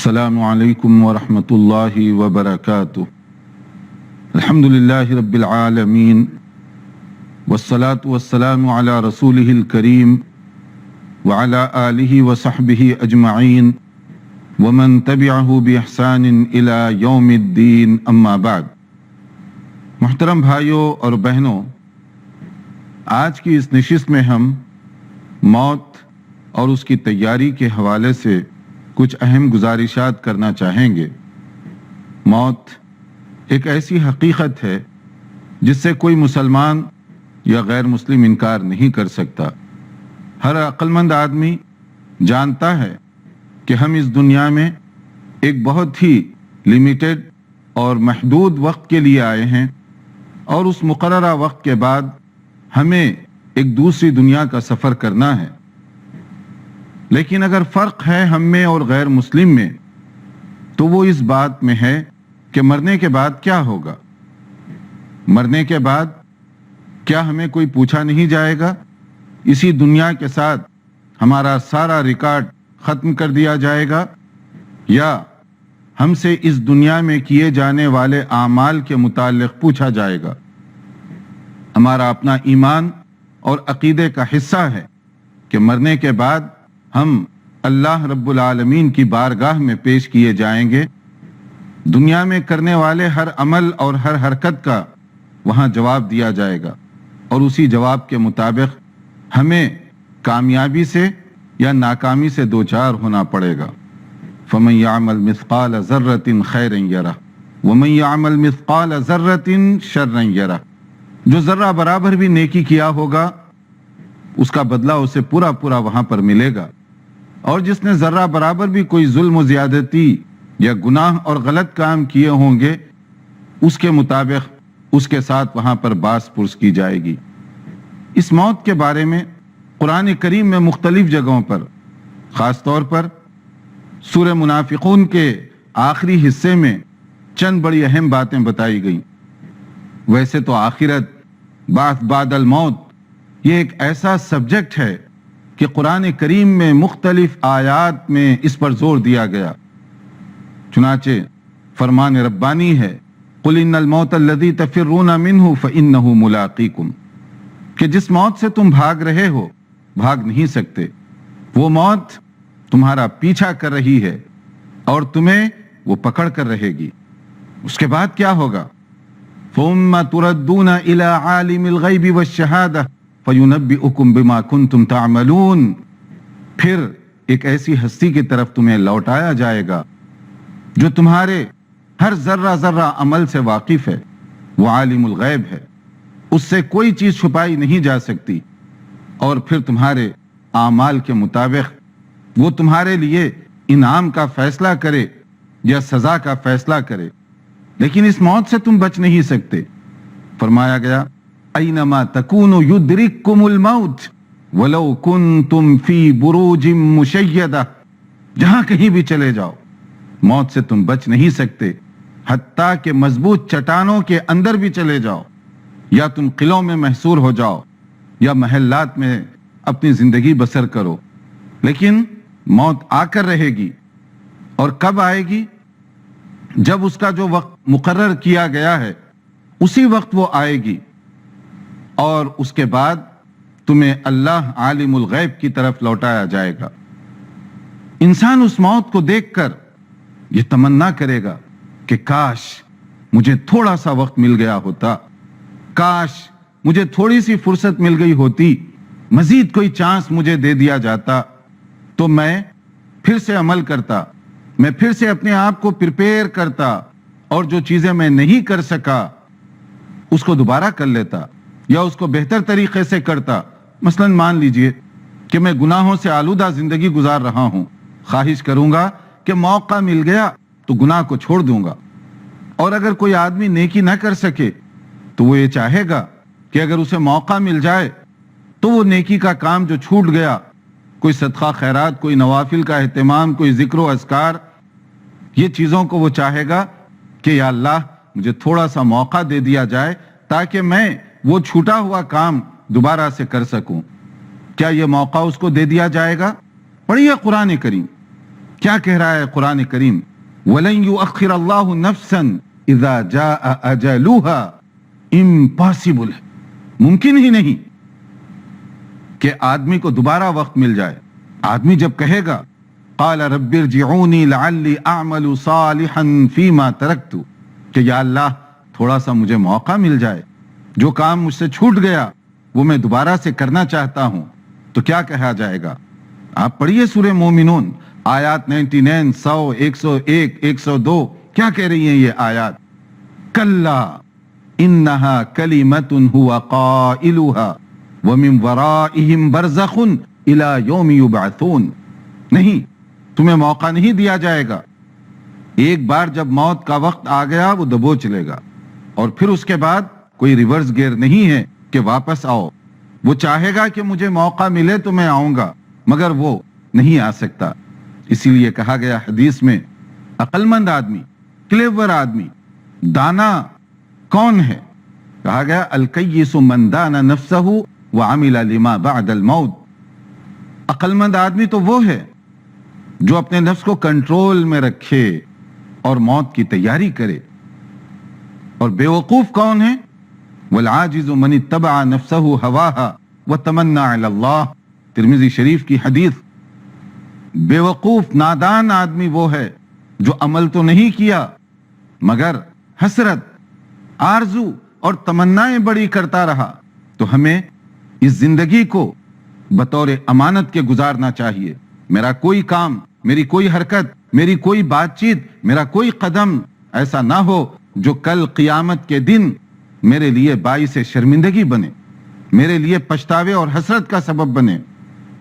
السلام علیکم ورحمۃ اللہ وبرکاتہ۔ الحمدللہ رب العالمین والصلاة والسلام علی رسولہ الکریم وعلی آلہ وصحبہ اجمعین ومن تبعہ بإحسان الی یوم الدین، اما بعد۔ محترم بھائیوں اور بہنوں، آج کی اس نشست میں ہم موت اور اس کی تیاری کے حوالے سے کچھ اہم گزارشات کرنا چاہیں گے۔ موت ایک ایسی حقیقت ہے جس سے کوئی مسلمان یا غیر مسلم انکار نہیں کر سکتا۔ ہر عقل مند آدمی جانتا ہے کہ ہم اس دنیا میں ایک بہت ہی لیمیٹڈ اور محدود وقت کے لیے آئے ہیں، اور اس مقررہ وقت کے بعد ہمیں ایک دوسری دنیا کا سفر کرنا ہے۔ لیکن اگر فرق ہے ہم میں اور غیر مسلم میں، تو وہ اس بات میں ہے کہ مرنے کے بعد کیا ہوگا۔ مرنے کے بعد کیا ہمیں کوئی پوچھا نہیں جائے گا؟ اسی دنیا کے ساتھ ہمارا سارا ریکارڈ ختم کر دیا جائے گا، یا ہم سے اس دنیا میں کیے جانے والے اعمال کے متعلق پوچھا جائے گا؟ ہمارا اپنا ایمان اور عقیدے کا حصہ ہے کہ مرنے کے بعد ہم اللہ رب العالمین کی بارگاہ میں پیش کیے جائیں گے۔ دنیا میں کرنے والے ہر عمل اور ہر حرکت کا وہاں جواب دیا جائے گا، اور اسی جواب کے مطابق ہمیں کامیابی سے یا ناکامی سے دوچار ہونا پڑے گا۔ فَمَن يَعْمَلْ مِثْقَالَ ذَرَّةٍ خَيْرًا يَرَهُ وَمَن يَعْمَلْ مِثْقَالَ ذَرَّةٍ شَرًّا يَرَهُ۔ جو ذرہ برابر بھی نیکی کیا ہوگا اس کا بدلہ اسے پورا وہاں پر ملے گا، اور جس نے ذرہ برابر بھی کوئی ظلم و زیادتی یا گناہ اور غلط کام کیے ہوں گے، اس کے مطابق اس کے ساتھ وہاں پر باس پرس کی جائے گی۔ اس موت کے بارے میں قرآن کریم میں مختلف جگہوں پر، خاص طور پر سورہ منافقون کے آخری حصے میں چند بڑی اہم باتیں بتائی گئیں۔ ویسے تو آخرت، بعث بعد الموت، یہ ایک ایسا سبجیکٹ ہے کہ قرآن کریم میں مختلف آیات میں اس پر زور دیا گیا۔ چنانچہ فرمان ربانی ہے، قُلْ إِنَّ الْمَوْتَ الَّذِي تَفِرُّونَ مِنْهُ فَإِنَّهُ مُلَاقِيكُمْ، کہ جس موت سے تم بھاگ رہے ہو بھاگ نہیں سکتے، وہ موت تمہارا پیچھا کر رہی ہے اور تمہیں وہ پکڑ کر رہے گی۔ اس کے بعد کیا ہوگا؟ ثُمَّ تُرَدُّونَ إِلَىٰ عَالِمِ الْغَيْبِ وَالشَّهَادَةِ فَيُنَبِّئُكُم بِمَا كُنتُمْ تَعْمَلُونَ، پھر ایک ایسی ہستی کی طرف تمہیں لوٹایا جائے گا جو تمہارے ہر ذرہ عمل سے واقف ہے۔ وہ عالم الغیب ہے، اس سے کوئی چیز چھپائی نہیں جا سکتی، اور پھر تمہارے اعمال کے مطابق وہ تمہارے لیے انعام کا فیصلہ کرے یا سزا کا فیصلہ کرے۔ لیکن اس موت سے تم بچ نہیں سکتے۔ فرمایا گیا، اینما تکونوا یدرککم الموت ولو کنتم فی بروج مشیدہ، جہاں کہیں بھی چلے جاؤ موت سے تم بچ نہیں سکتے، حتیٰ کہ مضبوط چٹانوں کے اندر بھی چلے جاؤ، یا تم قلعوں میں محصور ہو جاؤ، یا محلات میں اپنی زندگی بسر کرو، لیکن موت آ کر رہے گی۔ اور کب آئے گی؟ جب اس کا جو وقت مقرر کیا گیا ہے اسی وقت وہ آئے گی، اور اس کے بعد تمہیں اللہ عالم الغیب کی طرف لوٹایا جائے گا۔ انسان اس موت کو دیکھ کر یہ تمنا کرے گا کہ کاش مجھے تھوڑا سا وقت مل گیا ہوتا، کاش مجھے تھوڑی سی فرصت مل گئی ہوتی، مزید کوئی چانس مجھے دے دیا جاتا تو میں پھر سے عمل کرتا، میں پھر سے اپنے آپ کو پریپیئر کرتا، اور جو چیزیں میں نہیں کر سکا اس کو دوبارہ کر لیتا، یا اس کو بہتر طریقے سے کرتا۔ مثلا مان لیجئے کہ میں گناہوں سے آلودہ زندگی گزار رہا ہوں، خواہش کروں گا کہ موقع مل گیا تو گناہ کو چھوڑ دوں گا۔ اور اگر کوئی آدمی نیکی نہ کر سکے تو وہ یہ چاہے گا کہ اگر اسے موقع مل جائے تو وہ نیکی کا کام جو چھوٹ گیا، کوئی صدقہ خیرات، کوئی نوافل کا اہتمام، کوئی ذکر و اذکار، یہ چیزوں کو وہ چاہے گا کہ یا اللہ مجھے تھوڑا سا موقع دے دیا جائے تاکہ میں وہ چھوٹا ہوا کام دوبارہ سے کر سکوں۔ کیا یہ موقع اس کو دے دیا جائے گا؟ پڑھیے قرآن کریم، کیا کہہ رہا ہے قرآن کریم؟ وَلَن يُؤَخِّرَ اللَّهُ نَفْسًا إِذَا جَاءَ أَجَلُهَا، امپاسبل ہے، ممکن ہی نہیں کہ آدمی کو دوبارہ وقت مل جائے۔ آدمی جب کہے گا قال رب ارجعونی لعلی اعمل صالحا فیما ترکت، کہ یا اللہ تھوڑا سا مجھے موقع مل جائے، جو کام مجھ سے چھوٹ گیا وہ میں دوبارہ سے کرنا چاہتا ہوں، تو کیا کہا جائے گا؟ آپ پڑھیے سورہ مومنون آیات 99، 100، 101، 102، کیا کہہ رہی ہیں یہ آیات؟ کلا انہا کلمۃ ہوا قائلها ومن ورائہم برزخ الی یوم یبعثون، نہیں، تمہیں موقع نہیں دیا جائے گا۔ ایک بار جب موت کا وقت آ گیا وہ دبوچ لے گا، اور پھر اس کے بعد کوئی ریورس گیئر نہیں ہے کہ واپس آؤ۔ وہ چاہے گا کہ مجھے موقع ملے تو میں آؤں گا، مگر وہ نہیں آ سکتا۔ اسی لیے کہا گیا حدیث میں، عقل مند آدمی، کلیور آدمی، دانا کون ہے؟ کہا گیا الکیس من دان نفسہ وعمل لما بعد الموت۔ عقل مند آدمی تو وہ ہے جو اپنے نفس کو کنٹرول میں رکھے اور موت کی تیاری کرے۔ اور بے وقوف کون ہے؟ والعاجز من اتبع نفسہ ہواها وتمنى علی اللہ، ترمذی شریف کی حدیث۔ بے وقوف نادان آدمی وہ ہے جو عمل تو نہیں کیا مگر حسرت، آرزو اور تمنائیں بڑی کرتا رہا۔ تو ہمیں اس زندگی کو بطور امانت کے گزارنا چاہیے۔ میرا کوئی کام، میری کوئی حرکت، میری کوئی بات چیت، میرا کوئی قدم ایسا نہ ہو جو کل قیامت کے دن میرے لیے باعث شرمندگی بنے، میرے لیے پچھتاوے اور حسرت کا سبب بنے۔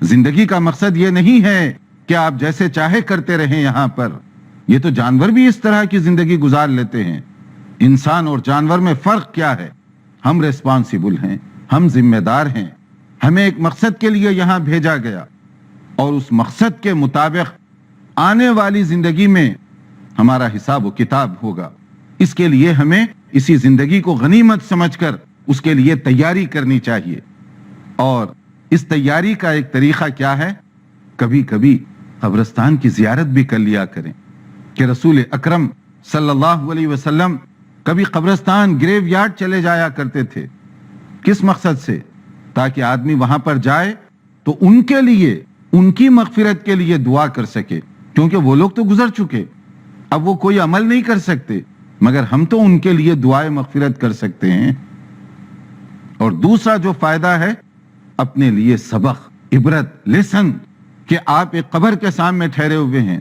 زندگی کا مقصد یہ نہیں ہے کہ آپ جیسے چاہے کرتے رہیں یہاں پر۔ یہ تو جانور بھی اس طرح کی زندگی گزار لیتے ہیں۔ انسان اور جانور میں فرق کیا ہے؟ ہم ریسپانسیبل ہیں، ہم ذمہ دار ہیں، ہمیں ایک مقصد کے لیے یہاں بھیجا گیا، اور اس مقصد کے مطابق آنے والی زندگی میں ہمارا حساب و کتاب ہوگا۔ اس کے لیے ہمیں اسی زندگی کو غنیمت سمجھ کر اس کے لیے تیاری کرنی چاہیے۔ اور اس تیاری کا ایک طریقہ کیا ہے؟ کبھی کبھی قبرستان کی زیارت بھی کر لیا کریں، کہ رسول اکرم صلی اللہ علیہ وسلم کبھی قبرستان، گریو یارڈ چلے جایا کرتے تھے۔ کس مقصد سے؟ تاکہ آدمی وہاں پر جائے تو ان کے لیے، ان کی مغفرت کے لیے دعا کر سکے، کیونکہ وہ لوگ تو گزر چکے، اب وہ کوئی عمل نہیں کر سکتے، مگر ہم تو ان کے لیے دعائے مغفرت کر سکتے ہیں۔ اور دوسرا جو فائدہ ہے، اپنے لیے سبق، عبرت، لیسن، کہ آپ ایک قبر کے سامنے ٹھہرے ہوئے ہیں،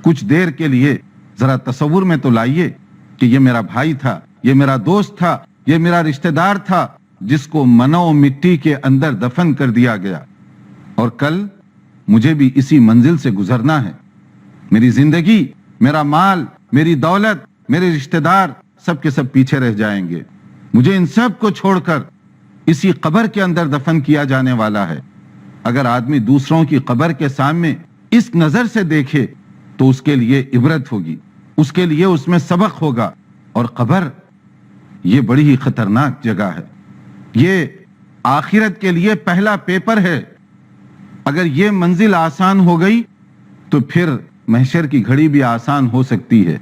کچھ دیر کے لیے ذرا تصور میں تو لائیے کہ یہ میرا بھائی تھا، یہ میرا دوست تھا، یہ میرا رشتہ دار تھا، جس کو منو مٹی کے اندر دفن کر دیا گیا، اور کل مجھے بھی اسی منزل سے گزرنا ہے۔ میری زندگی، میرا مال، میری دولت، میرے رشتہ دار سب کے سب پیچھے رہ جائیں گے، مجھے ان سب کو چھوڑ کر اسی قبر کے اندر دفن کیا جانے والا ہے۔ اگر آدمی دوسروں کی قبر کے سامنے اس نظر سے دیکھے تو اس کے لیے عبرت ہوگی، اس کے لیے اس میں سبق ہوگا۔ اور قبر یہ بڑی ہی خطرناک جگہ ہے، یہ آخرت کے لیے پہلا پیپر ہے۔ اگر یہ منزل آسان ہو گئی تو پھر محشر کی گھڑی بھی آسان ہو سکتی ہے،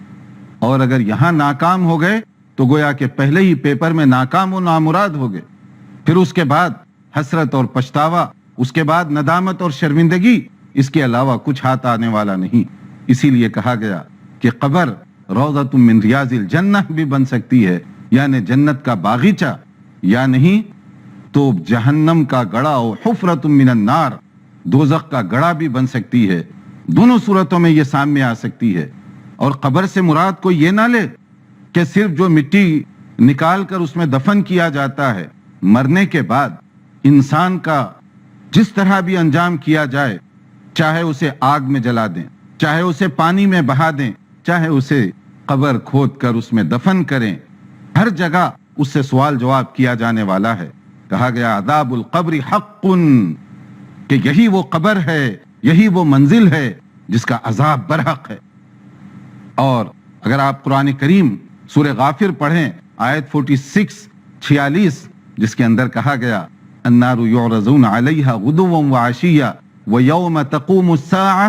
اور اگر یہاں ناکام ہو گئے تو گویا کہ پہلے ہی پیپر میں ناکام و نامراد ہو گئے، پھر اس کے بعد حسرت اور پچھتاوا، اس کے بعد ندامت اور شرمندگی، اس کے علاوہ کچھ ہاتھ آنے والا نہیں۔ اسی لیے کہا گیا کہ قبر روضۃ من ریاض الجنہ بھی بن سکتی ہے، یعنی جنت کا باغیچہ، یا نہیں تو جہنم کا گڑھا، و حفرۃ من النار، دوزخ کا گڑھا بھی بن سکتی ہے۔ دونوں صورتوں میں یہ سامنے آ سکتی ہے۔ اور قبر سے مراد کوئی یہ نہ لے کہ صرف جو مٹی نکال کر اس میں دفن کیا جاتا ہے، مرنے کے بعد انسان کا جس طرح بھی انجام کیا جائے، چاہے اسے آگ میں جلا دیں، چاہے اسے پانی میں بہا دیں، چاہے اسے قبر کھود کر اس میں دفن کریں، ہر جگہ اس سے سوال جواب کیا جانے والا ہے۔ کہا گیا عذاب القبر حق، کہ یہی وہ قبر ہے، یہی وہ منزل ہے جس کا عذاب برحق ہے۔ اور اگر آپ قرآن کریم سورہ غافر پڑھیں، آیت 46 جس کے اندر کہا گیا النار یعرضون علیہا غدوا وعشیا ویوم تقوم الساعہ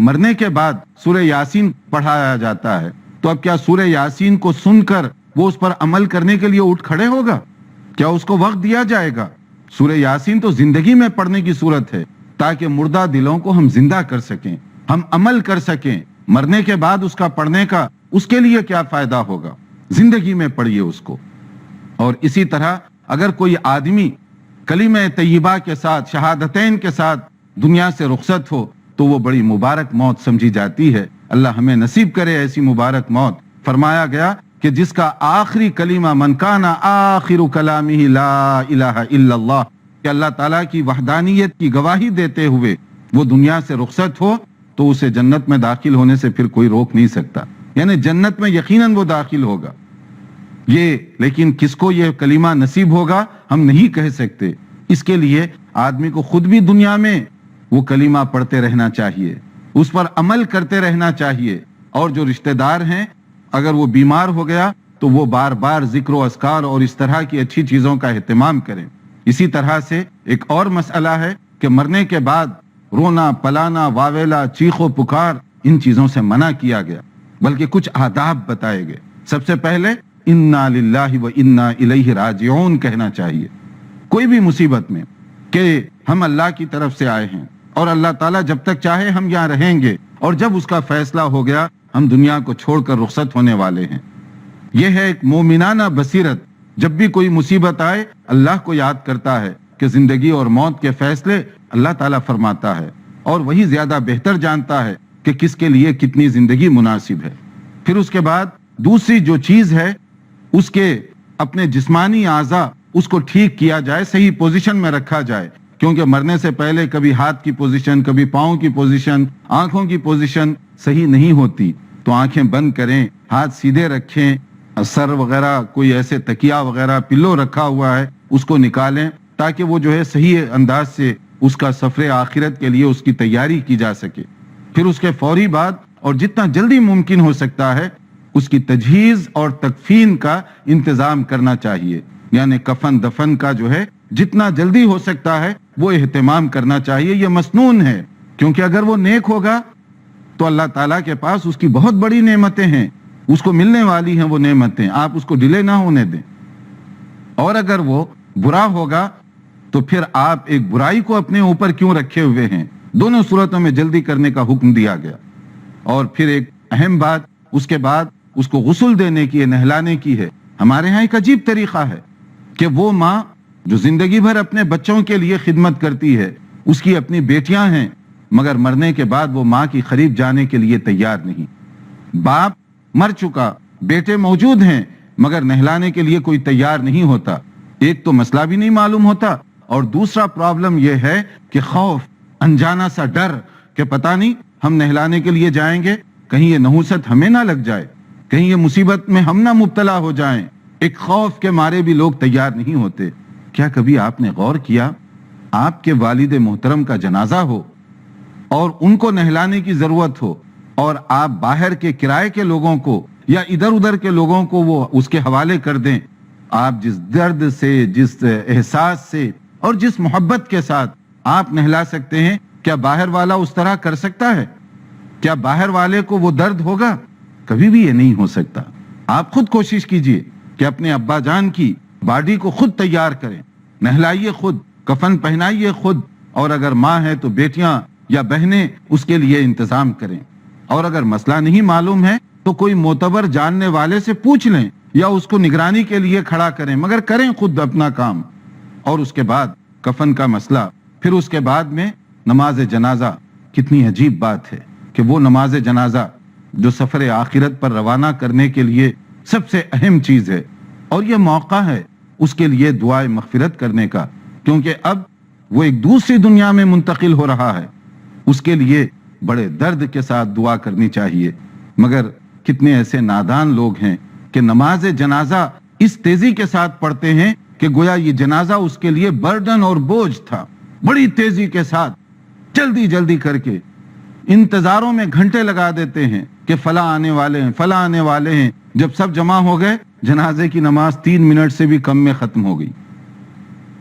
مرنے کے بعد سورہ یاسین پڑھایا جاتا ہے، تو اب کیا سورہ یاسین کو سن کر وہ اس پر عمل کرنے کے لیے اٹھ کھڑے ہوگا؟ کیا اس کو وقت دیا جائے گا؟ سورہ یاسین تو زندگی میں پڑھنے کی صورت ہے تاکہ مردہ دلوں کو ہم زندہ کر سکیں، ہم عمل کر سکیں۔ مرنے کے بعد اس کا پڑھنے کا اس کے لیے کیا فائدہ ہوگا؟ زندگی میں پڑھیے اس کو۔ اور اسی طرح اگر کوئی آدمی کلمہ طیبہ کے ساتھ، شہادتین کے ساتھ دنیا سے رخصت ہو تو وہ بڑی مبارک موت سمجھی جاتی ہے۔ اللہ ہمیں نصیب کرے ایسی مبارک موت۔ فرمایا گیا کہ جس کا آخری کلمہ من کان آخر کلامہ لا الہ الا اللہ، کہ اللہ تعالیٰ کی وحدانیت کی گواہی دیتے ہوئے وہ دنیا سے رخصت ہو تو اسے جنت میں داخل ہونے سے پھر کوئی روک نہیں سکتا، یعنی جنت میں یقیناً وہ داخل ہوگا۔ یہ لیکن کس کو یہ کلمہ نصیب ہوگا ہم نہیں کہہ سکتے۔ اس کے لیے آدمی کو خود بھی دنیا میں وہ کلمہ پڑھتے رہنا چاہیے، اس پر عمل کرتے رہنا چاہیے، اور جو رشتہ دار ہیں اگر وہ بیمار ہو گیا تو وہ بار بار ذکر و اذکار اور اس طرح کی اچھی چیزوں کا اہتمام کریں۔ اسی طرح سے ایک اور مسئلہ ہے کہ مرنے کے بعد رونا پلانا واویلا چیخ و پکار ان چیزوں سے منع کیا گیا، بلکہ کچھ آداب بتائے گئے۔ سب سے پہلے انا للہ و انا الیہ راجعون کہنا چاہیے کوئی بھی مصیبت میں، کہ ہم اللہ کی طرف سے آئے ہیں اور اللہ تعالیٰ جب تک چاہے ہم یہاں رہیں گے، اور جب اس کا فیصلہ ہو گیا ہم دنیا کو چھوڑ کر رخصت ہونے والے ہیں۔ یہ ہے ایک مومنانہ بصیرت۔ جب بھی کوئی مصیبت آئے اللہ کو یاد کرتا ہے کہ زندگی اور موت کے فیصلے اللہ تعالیٰ فرماتا ہے، اور وہی زیادہ بہتر جانتا ہے کہ کس کے لیے کتنی زندگی مناسب ہے۔ پھر اس کے بعد دوسری جو چیز ہے اس کے اپنے جسمانی اعضاء اس کو ٹھیک کیا جائے، صحیح پوزیشن میں رکھا جائے، کیونکہ مرنے سے پہلے کبھی ہاتھ کی پوزیشن، کبھی پاؤں کی پوزیشن، آنکھوں کی پوزیشن صحیح نہیں ہوتی، تو آنکھیں بند کریں، ہاتھ سیدھے رکھیں، سر وغیرہ کوئی ایسے تکیہ وغیرہ پلو رکھا ہوا ہے اس کو نکالیں، تاکہ وہ جو ہے صحیح انداز سے اس کا سفر آخرت کے لیے اس کی تیاری کی جا سکے۔ پھر اس کے فوری بعد اور جتنا جلدی ممکن ہو سکتا ہے اس کی تجہیز اور تکفین کا انتظام کرنا چاہیے، یعنی کفن دفن کا جو ہے جتنا جلدی ہو سکتا ہے وہ اہتمام کرنا چاہیے۔ یہ مسنون ہے، کیونکہ اگر وہ نیک ہوگا تو اللہ تعالیٰ کے پاس اس کی بہت بڑی نعمتیں ہیں، اس کو ملنے والی ہیں وہ نعمتیں، آپ اس کو ڈیلے نہ ہونے دیں۔ اور اگر وہ برا ہوگا تو پھر آپ ایک برائی کو اپنے اوپر کیوں رکھے ہوئے ہیں؟ دونوں صورتوں میں جلدی کرنے کا حکم دیا گیا۔ اور پھر ایک اہم بات اس کے بعد اس کو غسل دینے کی ہے، نہلانے کی ہے۔ ہمارے ہاں ایک عجیب طریقہ ہے کہ وہ ماں جو زندگی بھر اپنے بچوں کے لیے خدمت کرتی ہے، اس کی اپنی بیٹیاں ہیں، مگر مرنے کے بعد وہ ماں کی قریب جانے کے لیے تیار نہیں۔ باپ مر چکا، بیٹے موجود ہیں، مگر نہلانے کے لیے کوئی تیار نہیں ہوتا۔ ایک تو مسئلہ بھی نہیں معلوم ہوتا، اور دوسرا پرابلم یہ ہے کہ خوف، انجانا سا ڈر کہ پتہ نہیں ہم نہلانے کے لیے جائیں گے، کہیں یہ نحوست ہمیں نہ لگ جائے، کہیں یہ مصیبت میں ہم نہ مبتلا ہو جائیں۔ ایک خوف کے مارے بھی لوگ تیار نہیں ہوتے۔ کیا کبھی آپ نے غور کیا آپ کے والد محترم کا جنازہ ہو اور ان کو نہلانے کی ضرورت ہو، اور آپ باہر کے کرائے کے لوگوں کو یا ادھر ادھر کے لوگوں کو وہ اس کے حوالے کر دیں؟ آپ جس درد سے، جس احساس سے اور جس محبت کے ساتھ آپ نہلا سکتے ہیں، کیا باہر والا اس طرح کر سکتا ہے؟ کیا باہر والے کو وہ درد ہوگا؟ کبھی بھی یہ نہیں ہو سکتا۔ آپ خود کوشش کیجئے کہ اپنے ابا جان کی باڈی کو خود تیار کریں، نہلائیے خود، کفن پہنائیے خود، اور اگر ماں ہے تو بیٹیاں یا بہنیں اس کے لیے انتظام کریں۔ اور اگر مسئلہ نہیں معلوم ہے تو کوئی معتبر جاننے والے سے پوچھ لیں یا اس کو نگرانی کے لیے کھڑا کریں، مگر کریں خود اپنا کام۔ اور اس کے بعد کفن کا مسئلہ، پھر اس کے بعد میں نماز جنازہ۔ کتنی عجیب بات ہے کہ وہ نماز جنازہ جو سفر آخرت پر روانہ کرنے کے لیے سب سے اہم چیز ہے، اور یہ موقع ہے اس کے لیے دعائے مغفرت کرنے کا، کیونکہ اب وہ ایک دوسری دنیا میں منتقل ہو رہا ہے۔ اس کے لیے بڑے درد کے ساتھ دعا کرنی چاہیے، مگر کتنے ایسے نادان لوگ ہیں کہ نماز جنازہ اس تیزی کے ساتھ پڑھتے ہیں کہ گویا یہ جنازہ اس کے لیے برڈن اور بوجھ تھا۔ بڑی تیزی کے ساتھ جلدی جلدی کر کے انتظاروں میں گھنٹے لگا دیتے ہیں کہ فلاں آنے والے ہیں، فلاں آنے والے ہیں۔ جب سب جمع ہو گئے، جنازے کی نماز 3 منٹ سے بھی کم میں ختم ہو گئی،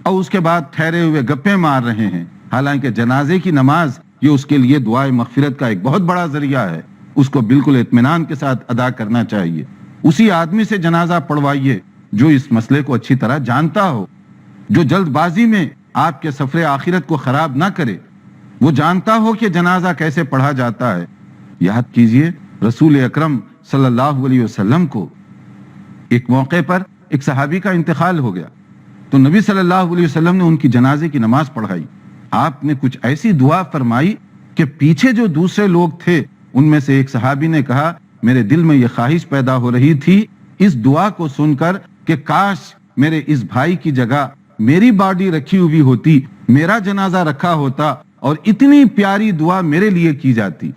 اور اس کے بعد ٹھہرے ہوئے گپے مار رہے ہیں، حالانکہ جنازے کی نماز یہ اس کے لیے دعائے مغفرت کا ایک بہت بڑا ذریعہ ہے، اس کو بالکل اطمینان کے ساتھ ادا کرنا چاہیے۔ اسی آدمی سے جنازہ پڑھوائیے جو اس مسئلے کو اچھی طرح جانتا ہو، جو جلد بازی میں آپ کے سفر آخرت کو خراب نہ کرے، وہ جانتا ہو کہ جنازہ کیسے پڑھا جاتا ہے۔ یاد کیجئے رسول اکرم صلی اللہ علیہ وسلم کو ایک موقع پر ایک صحابی کا انتقال ہو گیا تو نبی صلی اللہ علیہ وسلم نے ان کی جنازے کی نماز پڑھائی۔ آپ نے کچھ ایسی دعا فرمائی کہ پیچھے جو دوسرے لوگ تھے ان میں سے ایک صحابی نے کہا میرے دل میں یہ خواہش پیدا ہو رہی تھی اس دعا کو سن کر کہ کاش میرے اس بھائی کی جگہ میری باڈی رکھی ہوئی ہوتی، میرا جنازہ رکھا ہوتا اور اتنی پیاری دعا میرے لیے کی جاتی۔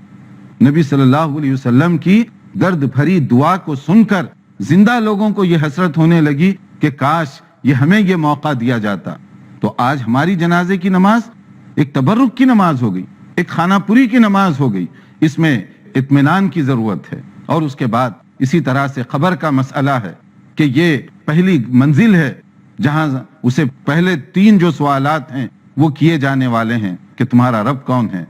نبی صلی اللہ علیہ وسلم کی درد بھری دعا کو سن کر زندہ لوگوں کو یہ حسرت ہونے لگی کہ کاش یہ ہمیں یہ موقع دیا جاتا۔ تو آج ہماری جنازے کی نماز ایک تبرک کی نماز ہو گئی، ایک خانہ پوری کی نماز ہو گئی، اس میں اطمینان کی ضرورت ہے۔ اور اس کے بعد اسی طرح سے قبر کا مسئلہ ہے کہ یہ پہلی منزل ہے جہاں اسے پہلے 3 جو سوالات ہیں وہ کیے جانے والے ہیں کہ تمہارا رب کون ہے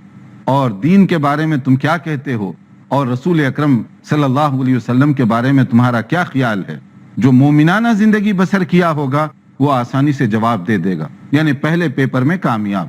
اور دین کے بارے میں تم کیا کہتے ہو اور رسول اکرم صلی اللہ علیہ وسلم کے بارے میں تمہارا کیا خیال ہے۔ جو مومنانہ زندگی بسر کیا ہوگا وہ آسانی سے جواب دے دے گا، یعنی پہلے پیپر میں کامیاب،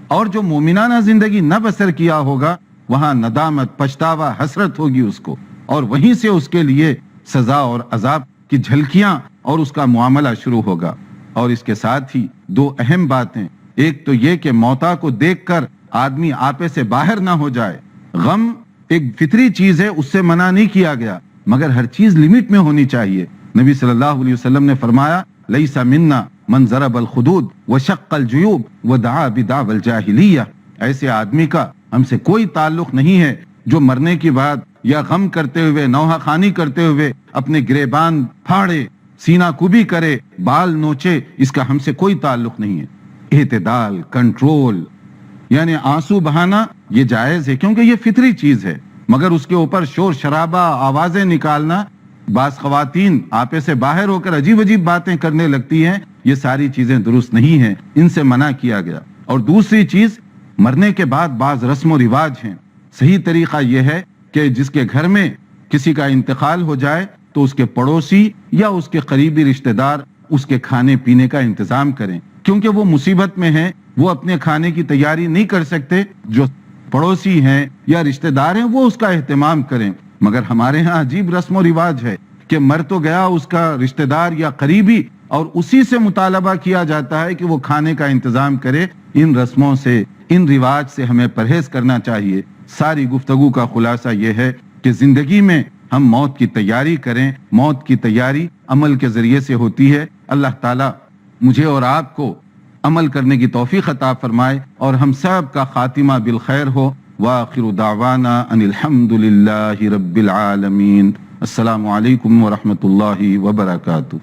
اور جو مومنانہ زندگی نہ بسر کیا ہوگا وہاں ندامت، پچھتاوا، حسرت ہوگی اس کو، اور وہیں سے اس کے لیے سزا اور عذاب کی جھلکیاں اور اس کا معاملہ شروع ہوگا۔ اور اس کے ساتھ ہی 2 اہم باتیں، ایک تو یہ کہ موتا کو دیکھ کر آدمی آپے سے باہر نہ ہو جائے۔ غم ایک فطری چیز ہے، اس سے منع نہیں کیا گیا، مگر ہر چیز لمٹ میں ہونی چاہیے۔ نبی صلی اللہ علیہ وسلم نے فرمایا لیس منا من ضرب الخدود وشق الجیوب ودعا بدعوى الجاہلیہ، ایسے آدمی کا ہم سے کوئی تعلق نہیں ہے جو مرنے کی بعد یا غم کرتے ہوئے، نوحہ خوانی کرتے ہوئے اپنے گریبان پھاڑے، سینہ کوبی کرے، بال نوچے، اس کا ہم سے کوئی تعلق نہیں ہے۔ اعتدال، کنٹرول، یعنی آنسو بہانا یہ جائز ہے کیونکہ یہ فطری چیز ہے، مگر اس کے اوپر شور شرابہ، آوازیں نکالنا، بعض خواتین آپے سے باہر ہو کر عجیب عجیب باتیں کرنے لگتی ہیں، یہ ساری چیزیں درست نہیں ہیں، ان سے منع کیا گیا۔ اور دوسری چیز، مرنے کے بعد بعض رسم و رواج ہیں۔ صحیح طریقہ یہ ہے کہ جس کے گھر میں کسی کا انتقال ہو جائے تو اس کے پڑوسی یا اس کے قریبی رشتہ دار اس کے کھانے پینے کا انتظام کریں، کیونکہ وہ مصیبت میں ہیں، وہ اپنے کھانے کی تیاری نہیں کر سکتے، جو پڑوسی ہیں یا رشتہ دار ہیں وہ اس کا اہتمام کریں۔ مگر ہمارے ہاں عجیب رسم و رواج ہے کہ مر تو گیا اس کا رشتہ دار یا قریبی اور اسی سے مطالبہ کیا جاتا ہے کہ وہ کھانے کا انتظام کرے۔ ان رسموں سے، ان رواج سے ہمیں پرہیز کرنا چاہیے۔ ساری گفتگو کا خلاصہ یہ ہے کہ زندگی میں ہم موت کی تیاری کریں۔ موت کی تیاری عمل کے ذریعے سے ہوتی ہے۔ اللہ تعالیٰ مجھے اور آپ کو عمل کرنے کی توفیق عطا فرمائے اور ہم سب کا خاتمہ بالخیر ہو۔ وآخر دعوانا ان الحمد للہ رب العالمین۔ السلام علیکم ورحمۃ اللہ وبرکاتہ۔